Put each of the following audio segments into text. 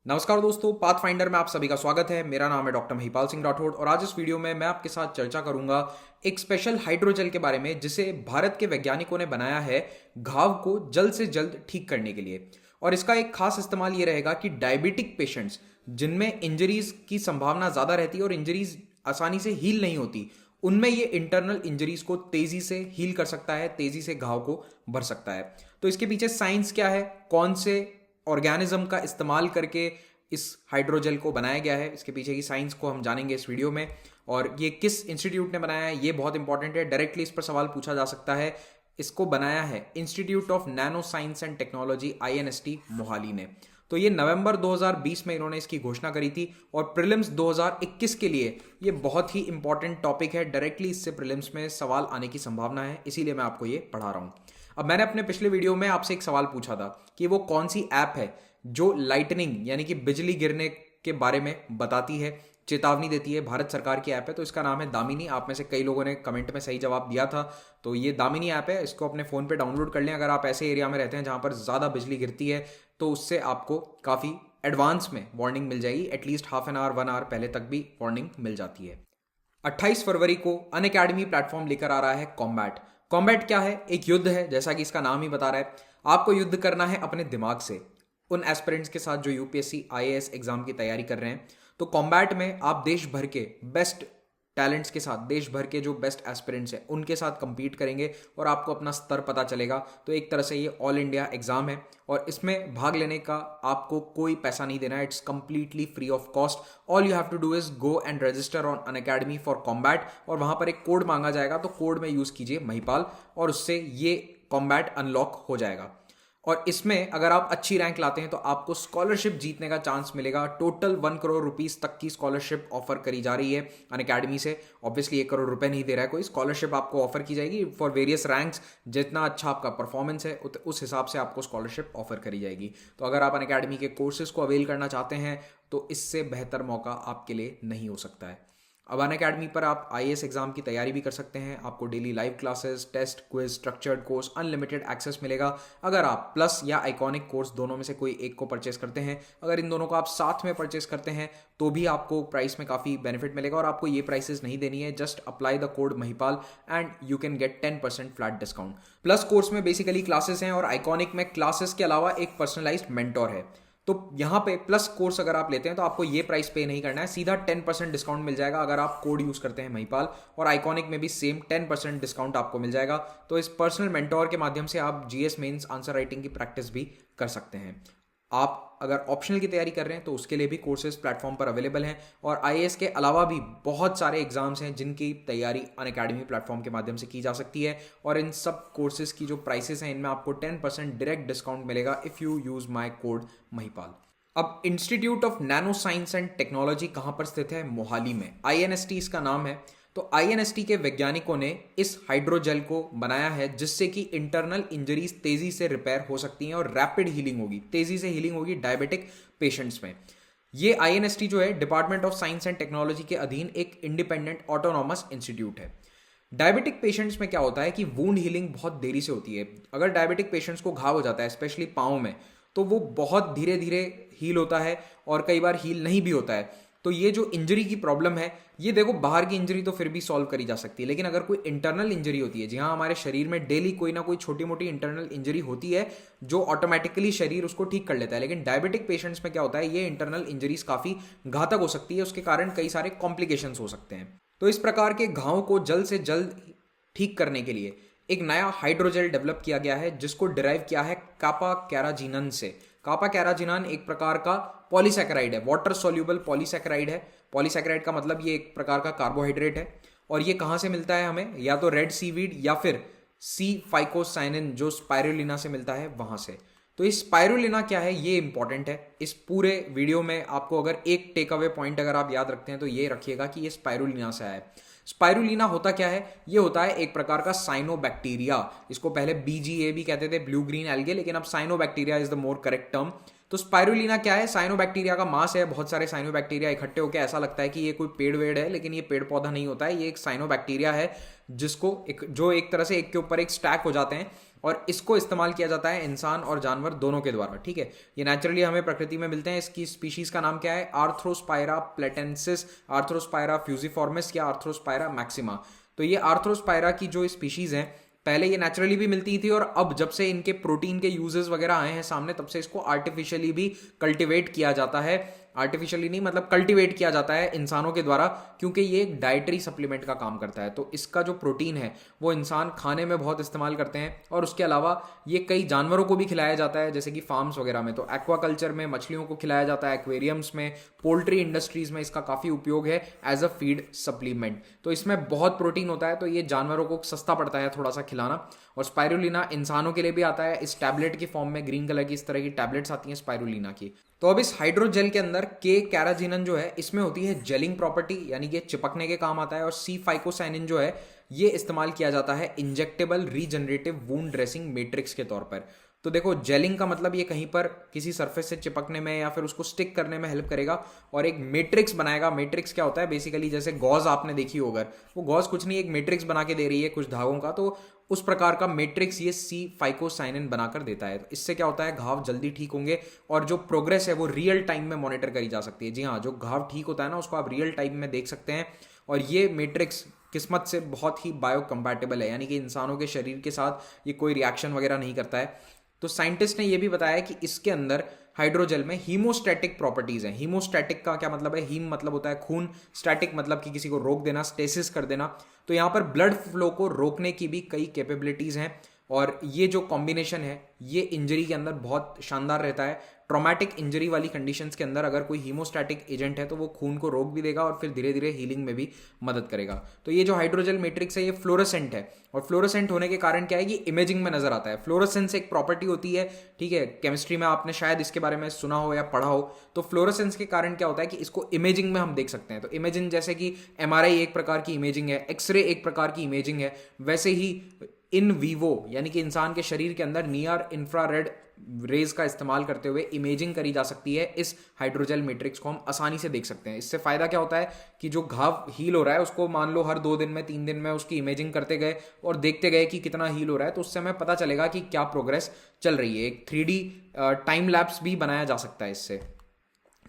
नमस्कार दोस्तों, पाथफाइंडर में आप सभी का स्वागत है। मेरा नाम है डॉक्टर महिपाल सिंह राठौड़ और आज इस वीडियो में मैं आपके साथ चर्चा करूंगा एक स्पेशल हाइड्रोजेल के बारे में जिसे भारत के वैज्ञानिकों ने बनाया है घाव को जल्द से जल्द ठीक करने के लिए। और इसका एक खास इस्तेमाल ये रहेगा कि डायबिटिक पेशेंट्स जिनमें इंजरीज की संभावना ज्यादा रहती है और इंजरीज आसानी से हील नहीं होती, उनमें ये इंटरनल इंजरीज को तेजी से हील कर सकता है, तेजी से घाव को भर सकता है। तो इसके पीछे साइंस क्या है, कौन से ऑर्गेनिज्म का इस्तेमाल करके इस हाइड्रोजेल को बनाया गया है, इसके पीछे की साइंस को हम जानेंगे इस वीडियो में। और ये किस इंस्टीट्यूट ने बनाया है ये बहुत इंपॉर्टेंट है, डायरेक्टली इस पर सवाल पूछा जा सकता है। इसको बनाया है institute of nano science and technology INST Mohali ने। तो ये नवंबर 2020 में इन्होंने इसकी घोषणा करी थी और प्रीलिम्स 2021 के लिए ये बहुत ही इंपॉर्टेंट टॉपिक है। डायरेक्टली इससे प्रीलिम्स में सवाल आने की संभावना है, इसीलिए मैं आपको ये पढ़ा रहा हूं। अब मैंने अपने पिछले वीडियो में आपसे एक सवाल पूछा था कि वो कौन सी ऐप है जो लाइटनिंग यानी कि बिजली गिरने के बारे में बताती है, चेतावनी देती है। भारत सरकार की ऐप है, तो इसका नाम है दामिनी। आप में से कई लोगों ने कमेंट में सही जवाब दिया था। तो ये दामिनी ऐप है, इसको अपने फ़ोन पे डाउनलोड कर लें। अगर आप ऐसे एरिया में रहते हैं जहाँ पर ज़्यादा बिजली गिरती है तो उससे आपको काफ़ी एडवांस में वार्निंग मिल जाएगी। At least half an hour 1 hour पहले तक भी वार्निंग मिल जाती है। 28 फरवरी को अनअकैडमी प्लेटफॉर्म लेकर आ रहा है कॉम्बैट। कॉम्बैट क्या है? एक युद्ध है, जैसा कि इसका नाम ही बता रहा है। आपको युद्ध करना है अपने दिमाग से, उन एस्पिरेंट्स के साथ जो UPSC IAS एग्जाम की तैयारी कर रहे हैं। तो कॉम्बैट में आप देश भर के बेस्ट टैलेंट्स के साथ, देश भर के जो बेस्ट एस्पिरेंट्स हैं उनके साथ compete करेंगे और आपको अपना स्तर पता चलेगा। तो एक तरह से ये ऑल इंडिया एग्जाम है और इसमें भाग लेने का आपको कोई पैसा नहीं देना है। It's completely free of cost. All you have to do is go and register on Unacademy for Combat और वहां पर एक कोड मांगा जाएगा, तो कोड में यूज कीजिए महिपाल और उससे ये कॉम्बैट अनलॉक हो जाएगा। और इसमें अगर आप अच्छी रैंक लाते हैं तो आपको स्कॉलरशिप जीतने का चांस मिलेगा। टोटल 1 करोड़ रुपीस तक की स्कॉलरशिप ऑफर करी जा रही है अनअकैडमी से। ऑब्वियसली 1 करोड़ रुपए नहीं दे रहा है कोई, स्कॉलरशिप आपको ऑफर की जाएगी फॉर वेरियस रैंक्स। जितना अच्छा आपका परफॉर्मेंस है उस हिसाब से आपको स्कॉलरशिप ऑफर करी जाएगी। तो अगर आप अनअकैडमी के कोर्सेज को अवेल करना चाहते हैं तो इससे बेहतर मौका आपके लिए नहीं हो सकता है। अब अनअकैडमी पर आप IAS एग्जाम की तैयारी भी कर सकते हैं। आपको daily live classes, test, quiz, structured course, unlimited access मिलेगा अगर आप प्लस या आइकॉनिक कोर्स दोनों में से कोई एक को परचेस करते हैं। अगर इन दोनों को आप साथ में परचेस करते हैं तो भी आपको प्राइस में काफ़ी बेनिफिट मिलेगा और आपको ये प्राइसेस नहीं देनी है। Just apply the code Mahipal and you can get 10% flat discount. Plus course में बेसिकली क्लासेस हैं और आइकॉनिक में क्लासेस के अलावा एक पर्सनलाइज्ड मेंटोर है। तो यहाँ पे प्लस कोर्स अगर आप लेते हैं तो आपको ये प्राइस पे नहीं करना है, सीधा 10% डिस्काउंट मिल जाएगा अगर आप कोड यूज करते हैं महिपाल। और आइकॉनिक में भी सेम 10% डिस्काउंट आपको मिल जाएगा। तो इस पर्सनल मेंटोर के माध्यम से आप GS मेंस आंसर राइटिंग की प्रैक्टिस भी कर सकते हैं। आप अगर ऑप्शनल की तैयारी कर रहे हैं तो उसके लिए भी कोर्सेज प्लेटफॉर्म पर अवेलेबल हैं। और IAS के अलावा भी बहुत सारे एग्जाम्स हैं जिनकी तैयारी अनअकैडमी प्लेटफॉर्म के माध्यम से की जा सकती है। और इन सब कोर्सेज की जो प्राइसेस हैं इनमें आपको 10% डायरेक्ट डिस्काउंट मिलेगा if you use my code Mahipal. अब institute of nano science and technology कहाँ पर स्थित है? मोहाली में। INST इसका नाम है। तो INST के वैज्ञानिकों ने इस हाइड्रोजेल को बनाया है जिससे कि इंटरनल इंजरीज तेजी से रिपेयर हो सकती हैं और रैपिड हीलिंग होगी, तेजी से हीलिंग होगी डायबिटिक पेशेंट्स में। ये INST जो है department of science and technology के अधीन एक इंडिपेंडेंट ऑटोनॉमस इंस्टीट्यूट है। डायबिटिक पेशेंट्स में क्या होता है कि वूंड हीलिंग बहुत देरी से होती है। अगर डायबिटिक पेशेंट्स को घाव हो जाता है स्पेशली पाँव में, तो वो बहुत धीरे धीरे हील होता है और कई बार हील नहीं भी होता है। तो ये जो इंजरी की प्रॉब्लम है, ये देखो बाहर की इंजरी तो फिर भी सॉल्व करी जा सकती है, लेकिन अगर कोई इंटरनल इंजरी होती है, जी हाँ, हमारे शरीर में डेली कोई ना कोई छोटी मोटी इंटरनल इंजरी होती है जो ऑटोमेटिकली शरीर उसको ठीक कर लेता है। लेकिन डायबिटिक पेशेंट्स में क्या होता है, ये इंटरनल इंजरीज काफ़ी घातक हो सकती है, उसके कारण कई सारे कॉम्प्लिकेशंस हो सकते हैं। तो इस प्रकार के घावों को जल्द से जल्द ठीक करने के लिए एक नया हाइड्रोजेल डेवलप किया गया है जिसको डिराइव किया है कापा कैराजिनन से। कापा कैराजिनन एक प्रकार का पॉलीसैकेराइड है, वाटर सोल्यूबल पॉलीसैकेराइड है। पॉलीसैकेराइड का मतलब ये एक प्रकार का कार्बोहाइड्रेट है। और ये कहाँ से मिलता है हमें? या तो रेड सीवीड या फिर सी फाइकोसाइनिन जो स्पाइरुलिना से मिलता है वहां से। तो इस स्पाइरुलिना क्या है ये इंपॉर्टेंट है। इस पूरे वीडियो में आपको अगर एक टेक अवे पॉइंट अगर आप याद रखते हैं तो ये रखिएगा कि ये स्पाइरुलिना से आया है। स्पाइरुलिना होता क्या है? ये होता है एक प्रकार का साइनोबैक्टीरिया। इसको पहले BGA भी कहते थे, ब्लू ग्रीन एल्गे, लेकिन अब cyanobacteria is the more correct term. तो स्पाइरुलिना क्या है? साइनोबैक्टीरिया का मास है। बहुत सारे साइनोबैक्टीरिया इकट्ठे होकर ऐसा लगता है कि ये कोई पेड़ वेड़ है, लेकिन ये पेड़ पौधा नहीं होता है। ये एक साइनोबैक्टीरिया है जो एक तरह से एक के ऊपर एक स्टैक हो जाते हैं और इसको इस्तेमाल किया जाता है इंसान और जानवर दोनों के द्वारा, ठीक है। ये नेचुरली हमें प्रकृति में मिलते हैं। इसकी स्पीशीज का नाम क्या है? आर्थ्रोस्पायरा प्लेटेंसिस, आर्थ्रोस्पायरा फ्यूजिफॉर्मिस या आर्थ्रोस्पायरा मैक्सिमा। तो ये आर्थ्रोस्पायरा की जो स्पीशीज हैं, पहले ये नेचुरली भी मिलती थी और अब जब से इनके प्रोटीन के यूजेस वगैरह आए हैं सामने, तब से इसको आर्टिफिशियली भी कल्टीवेट किया जाता है। आर्टिफिशियली नहीं, मतलब कल्टीवेट किया जाता है इंसानों के द्वारा, क्योंकि ये एक डाइटरी सप्लीमेंट का काम करता है। तो इसका जो प्रोटीन है वो इंसान खाने में बहुत इस्तेमाल करते हैं, और उसके अलावा ये कई जानवरों को भी खिलाया जाता है, जैसे कि फार्म्स वगैरह में। तो एक्वाकल्चर में मछलियों को खिलाया जाता है, एक्वेरियम्स में, पोल्ट्री इंडस्ट्रीज में इसका काफ़ी उपयोग है एज अ फीड सप्लीमेंट। तो इसमें बहुत प्रोटीन होता है, तो ये जानवरों को सस्ता पड़ता है थोड़ा सा खिलाना। और स्पाइरुलिना इंसानों के लिए भी आता है इस टैबलेट की फॉर्म में, ग्रीन कलर की इस तरह की टैबलेट्स आती हैं स्पाइरुलिना की। तो अब इस हाइड्रोजेल के अंदर के कैराजिनन जो है, इसमें होती है जेलिंग प्रॉपर्टी, यानी कि चिपकने के काम आता है। और सी फाइकोसाइनिन जो है, ये इस्तेमाल किया जाता है injectable regenerative wound dressing matrix के तौर पर। तो देखो, जेलिंग का मतलब ये कहीं पर किसी सरफेस से चिपकने में या फिर उसको स्टिक करने में हेल्प करेगा, और एक मैट्रिक्स बनाएगा। मैट्रिक्स क्या होता है? बेसिकली जैसे गॉज आपने देखी होगा, वो गॉज कुछ नहीं, एक मैट्रिक्स बना के दे रही है कुछ धागों का, तो उस प्रकार का मैट्रिक्स ये सी फाइकोसाइनिन बनाकर देता है। तो इससे क्या होता है? घाव जल्दी ठीक होंगे, और जो प्रोग्रेस है वो रियल टाइम में मॉनिटर करी जा सकती है। जी हाँ, जो घाव ठीक होता है ना, उसको आप रियल टाइम में देख सकते हैं। और ये मैट्रिक्स किस्मत से बहुत ही बायो कंपैटिबल है, यानी कि इंसानों के शरीर के साथ ये कोई रिएक्शन वगैरह नहीं करता है। तो साइंटिस्ट ने यह भी बताया कि इसके अंदर हाइड्रोजेल में हीमोस्टैटिक प्रॉपर्टीज हैं। हीमोस्टैटिक का क्या मतलब है? हीम मतलब होता है खून, स्टैटिक मतलब कि किसी को रोक देना, स्टेसिस कर देना। तो यहाँ पर ब्लड फ्लो को रोकने की भी कई कैपेबिलिटीज हैं, और ये जो कॉम्बिनेशन है ये इंजरी के अंदर बहुत शानदार रहता है। ट्रॉमेटिक इंजरी वाली कंडीशंस के अंदर अगर कोई हीमोस्टैटिक एजेंट है तो वो खून को रोक भी देगा और फिर धीरे धीरे हीलिंग में भी मदद करेगा। तो ये जो हाइड्रोजेल मैट्रिक्स है ये फ्लोरोसेंट है, और फ्लोरोसेंट होने के कारण क्या है कि इमेजिंग में नजर आता है। फ्लोरोसेंस एक प्रॉपर्टी होती है, ठीक है, केमिस्ट्री में आपने शायद इसके बारे में सुना हो या पढ़ा हो। तो फ्लोरोसेंस के कारण क्या होता है कि इसको इमेजिंग में हम देख सकते हैं। तो इमेजिंग जैसे कि एमआरआई एक प्रकार की इमेजिंग है, एक्सरे एक प्रकार की इमेजिंग है, वैसे ही इन वीवो यानी कि इंसान के शरीर के अंदर नियर इंफ्रारेड रेज का इस्तेमाल करते हुए इमेजिंग करी जा सकती है। इस हाइड्रोजेल मैट्रिक्स को हम आसानी से देख सकते हैं। इससे फायदा क्या होता है कि जो घाव हील हो रहा है उसको मान लो हर 2 दिन में 3 दिन में उसकी इमेजिंग करते गए और देखते गए कि कितना हील हो रहा है, तो उससे हमें पता चलेगा कि क्या प्रोग्रेस चल रही है। एक 3D टाइम लैप्स भी बनाया जा सकता है इससे,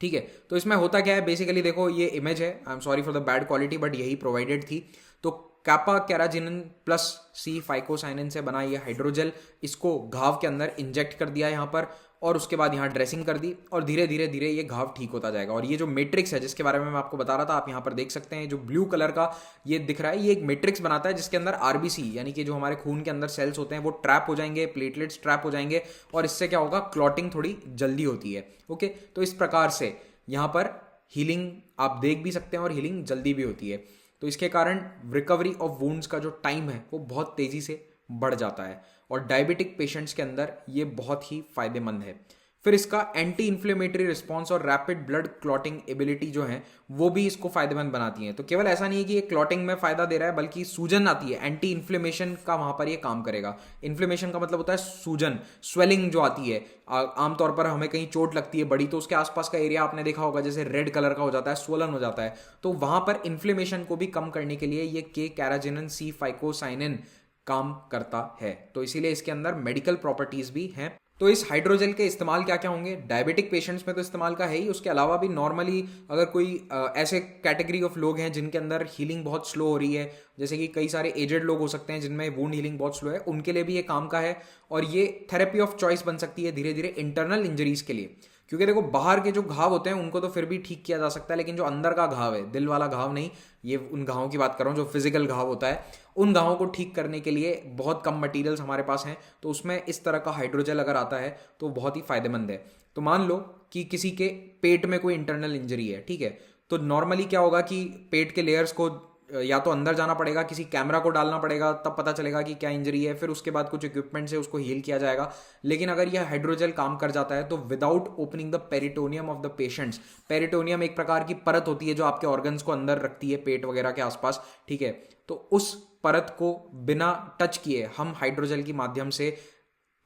ठीक है। तो इसमें होता क्या है, बेसिकली देखो ये इमेज है, I am sorry for the bad quality, but यही प्रोवाइडेड थी। तो कैपा कैराजिनन प्लस सी फाइकोसाइनिन से बना ये हाइड्रोजेल, इसको घाव के अंदर इंजेक्ट कर दिया यहाँ पर, और उसके बाद यहाँ ड्रेसिंग कर दी, और धीरे धीरे धीरे ये घाव ठीक होता जाएगा। और ये जो मैट्रिक्स है जिसके बारे में मैं आपको बता रहा था, आप यहाँ पर देख सकते हैं जो ब्लू कलर का ये दिख रहा है, ये एक मैट्रिक्स बनाता है जिसके अंदर आरबीसी यानी कि जो हमारे खून के अंदर सेल्स होते हैं वो ट्रैप हो जाएंगे, प्लेटलेट्स ट्रैप हो जाएंगे, और इससे क्या होगा, क्लॉटिंग थोड़ी जल्दी होती है। ओके, तो इस प्रकार से यहाँ पर हीलिंग आप देख भी सकते हैं और हीलिंग जल्दी भी होती है। तो इसके कारण रिकवरी ऑफ वुंड्स का जो टाइम है वो बहुत तेजी से बढ़ जाता है, और डायबिटिक पेशेंट्स के अंदर ये बहुत ही फायदेमंद है। फिर इसका एंटी इन्फ्लेमेटरी रिस्पॉन्स और रैपिड ब्लड क्लॉटिंग एबिलिटी जो है वो भी इसको फायदेमंद बनाती हैं। तो केवल ऐसा नहीं है कि ये क्लॉटिंग में फायदा दे रहा है, बल्कि सूजन आती है, एंटी इन्फ्लेमेशन का वहां पर ये काम करेगा। इन्फ्लेमेशन का मतलब होता है सूजन, स्वेलिंग जो आती है। आमतौर पर हमें कहीं चोट लगती है बड़ी, तो उसके आसपास का एरिया आपने देखा होगा जैसे रेड कलर का हो जाता है, स्वोलन हो जाता है। तो वहां पर इन्फ्लेमेशन को भी कम करने के लिए ये के कैराजिनन सी फाइकोसाइनिन काम करता है। तो इसीलिए इसके अंदर मेडिकल प्रॉपर्टीज भी हैं। तो इस हाइड्रोजेल के इस्तेमाल क्या क्या होंगे? डायबिटिक पेशेंट्स में तो इस्तेमाल का है ही, उसके अलावा भी नॉर्मली अगर कोई ऐसे कैटेगरी ऑफ लोग हैं जिनके अंदर हीलिंग बहुत स्लो हो रही है, जैसे कि कई सारे एजेड लोग हो सकते हैं जिनमें वुंड हीलिंग बहुत स्लो है, उनके लिए भी ये काम का है। और ये थेरेपी ऑफ चॉइस बन सकती है धीरे धीरे इंटरनल इंजरीज के लिए, क्योंकि देखो बाहर के जो घाव होते हैं उनको तो फिर भी ठीक किया जा सकता है, लेकिन जो अंदर का घाव है, दिल वाला घाव नहीं, ये उन घावों की बात कर रहा हूँ जो फिजिकल घाव होता है, उन घावों को ठीक करने के लिए बहुत कम मटेरियल्स हमारे पास हैं। तो उसमें इस तरह का हाइड्रोजेल अगर आता है तो बहुत ही फायदेमंद है। तो मान लो कि किसी के पेट में कोई इंटरनल इंजरी है, ठीक है, तो नॉर्मली क्या होगा कि पेट के लेयर्स को या तो अंदर जाना पड़ेगा, किसी कैमरा को डालना पड़ेगा, तब पता चलेगा कि क्या इंजरी है, फिर उसके बाद कुछ इक्विपमेंट से उसको हील किया जाएगा। लेकिन अगर यह हाइड्रोजेल काम कर जाता है तो without opening the peritoneum of the patients, peritoneum एक प्रकार की परत होती है जो आपके ऑर्गन्स को अंदर रखती है पेट वगैरह के आसपास, ठीक है, तो उस परत को बिना टच किए हम हाइड्रोजेल के माध्यम से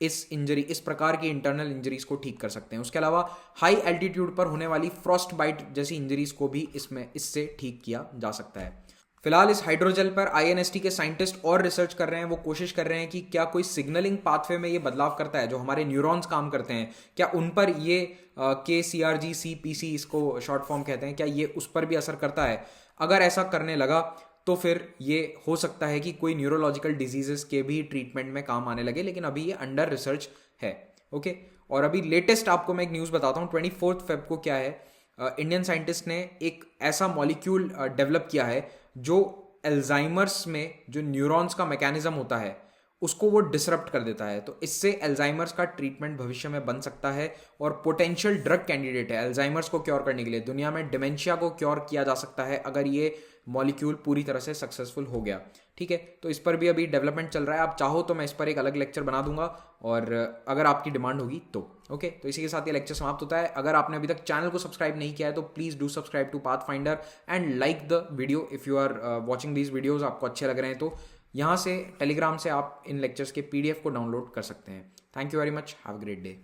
इस प्रकार की इंटरनल इंजरीज को ठीक कर सकते हैं। उसके अलावा हाई एल्टीट्यूड पर होने वाली फ्रॉस्ट बाइट जैसी इंजरीज को भी इससे ठीक किया जा सकता है। फिलहाल इस हाइड्रोजेल पर आईएनएसटी के साइंटिस्ट और रिसर्च कर रहे हैं। वो कोशिश कर रहे हैं कि क्या कोई सिग्नलिंग पाथवे में ये बदलाव करता है, जो हमारे न्यूरॉन्स काम करते हैं, क्या उन पर ये KCRG-CPC इसको शॉर्ट फॉर्म कहते हैं, क्या ये उस पर भी असर करता है। अगर ऐसा करने लगा तो फिर ये हो सकता है कि कोई न्यूरोलॉजिकल डिजीजेस के भी ट्रीटमेंट में काम आने लगे, लेकिन अभी ये अंडर रिसर्च है। ओके, और अभी लेटेस्ट आपको मैं एक न्यूज़ बताता हूँ। 24 फेब को क्या है, इंडियन साइंटिस्ट ने एक ऐसा मॉलिक्यूल डेवलप किया है जो एल्जाइमर्स में जो न्यूरॉन्स का मैकेनिज्म होता है उसको वो डिसरप्ट कर देता है। तो इससे एल्जाइमर्स का ट्रीटमेंट भविष्य में बन सकता है और पोटेंशियल ड्रग कैंडिडेट है एल्जाइमर्स को क्योर करने के लिए। दुनिया में डिमेंशिया को क्योर किया जा सकता है अगर ये मॉलिक्यूल पूरी तरह से सक्सेसफुल हो गया। ठीक है, तो इस पर भी अभी डेवलपमेंट चल रहा है। आप चाहो तो मैं इस पर एक अलग लेक्चर बना दूंगा, और अगर आपकी डिमांड होगी तो। ओके, तो इसी के साथ ये लेक्चर समाप्त होता है। अगर आपने अभी तक चैनल को सब्सक्राइब नहीं किया है तो please do subscribe to Pathfinder and like the video if you are watching these videos. आपको अच्छे लग रहे हैं तो यहाँ से टेलीग्राम से आप इन लेक्चर्स के PDF को डाउनलोड कर सकते हैं। Thank you very much, have a great day.